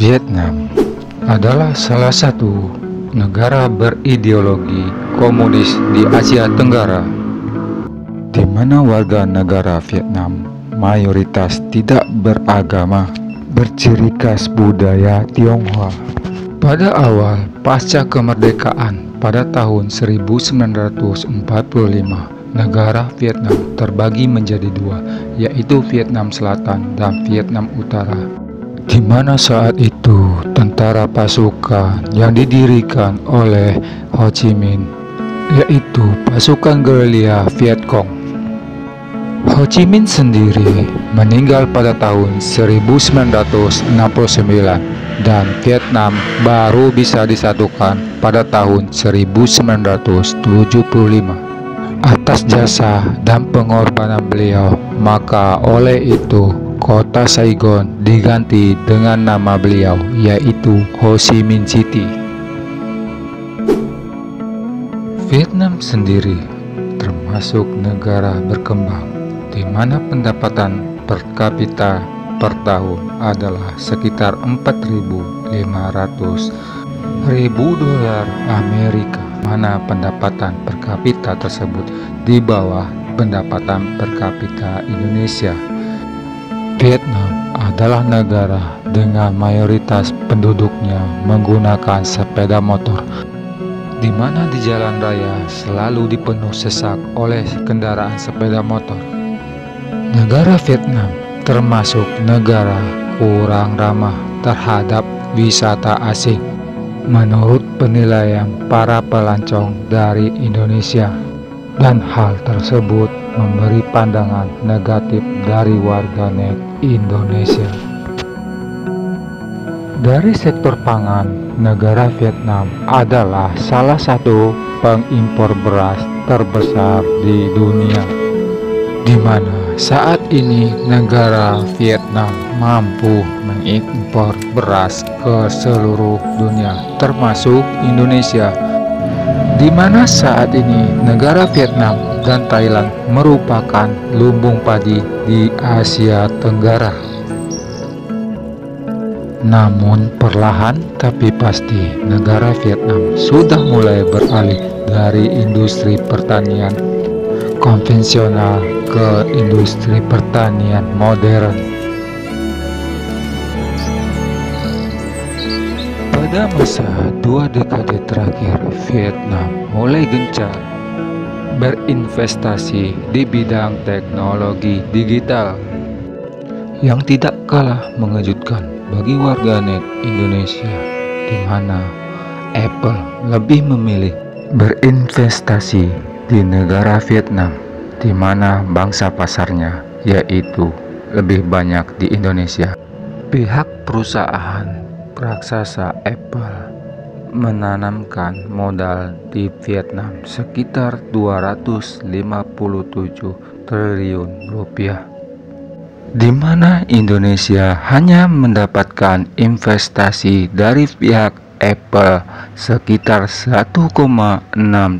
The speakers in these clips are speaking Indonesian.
Vietnam adalah salah satu negara berideologi komunis di Asia Tenggara, di mana warga negara Vietnam mayoritas tidak beragama, berciri khas budaya Tionghoa. Pada awal pasca kemerdekaan pada tahun 1945, negara Vietnam terbagi menjadi dua, yaitu Vietnam Selatan dan Vietnam Utara, di mana saat itu tentara pasukan yang didirikan oleh Ho Chi Minh, yaitu pasukan gerilya Viet Cong. Ho Chi Minh sendiri meninggal pada tahun 1969 dan Vietnam baru bisa disatukan pada tahun 1975. Atas jasa dan pengorbanan beliau, maka oleh itu kota Saigon diganti dengan nama beliau, yaitu Ho Chi Minh City. Vietnam sendiri termasuk negara berkembang, di mana pendapatan per kapita per tahun adalah sekitar 4.500 ribu dolar Amerika, mana pendapatan per kapita tersebut di bawah pendapatan per kapita Indonesia. Vietnam adalah negara dengan mayoritas penduduknya menggunakan sepeda motor, di mana di jalan raya selalu dipenuhi sesak oleh kendaraan sepeda motor. Negara Vietnam termasuk negara kurang ramah terhadap wisata asing menurut penilaian para pelancong dari Indonesia, dan hal tersebut memberi pandangan negatif dari warganet Indonesia. Dari sektor pangan, negara Vietnam adalah salah satu pengimpor beras terbesar di dunia, di mana saat ini negara Vietnam mampu mengimpor beras ke seluruh dunia, termasuk Indonesia, di mana saat ini negara Vietnam dan Thailand merupakan lumbung padi di Asia Tenggara. Namun perlahan tapi pasti negara Vietnam sudah mulai beralih dari industri pertanian konvensional ke industri pertanian modern. Pada masa 2 dekade terakhir, Vietnam mulai gencar berinvestasi di bidang teknologi digital, yang tidak kalah mengejutkan bagi warganet Indonesia, di mana Apple lebih memilih berinvestasi di negara Vietnam, di mana bangsa pasarnya yaitu lebih banyak di Indonesia. Pihak perusahaan raksasa Apple menanamkan modal di Vietnam sekitar 257 triliun rupiah, di mana Indonesia hanya mendapatkan investasi dari pihak Apple sekitar 1,6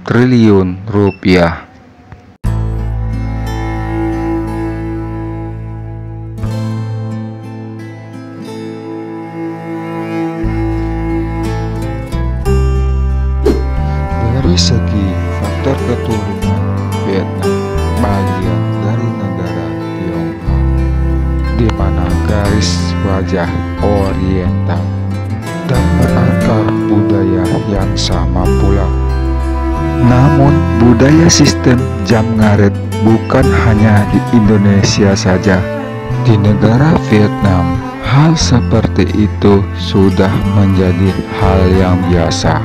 triliun rupiah. Dari segi faktor keturunan, Vietnam bagian dari negara Tionghoa, di mana garis wajah Oriental dan berakar budaya yang sama pula. Namun budaya sistem jam ngaret bukan hanya di Indonesia saja. Di negara Vietnam, hal seperti itu sudah menjadi hal yang biasa,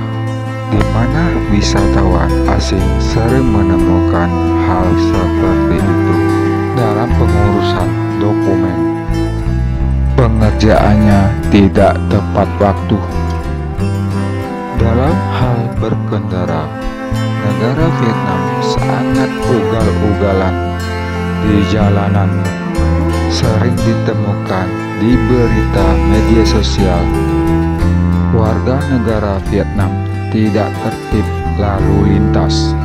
di mana wisatawan asing sering menemukan hal seperti itu dalam pengurusan dokumen. Pengerjaannya tidak tepat waktu. Dalam hal berkendara, negara Vietnam sangat ugal-ugalan di jalanan, sering ditemukan di berita media sosial. Warga negara Vietnam tidak tertib lalu lintas.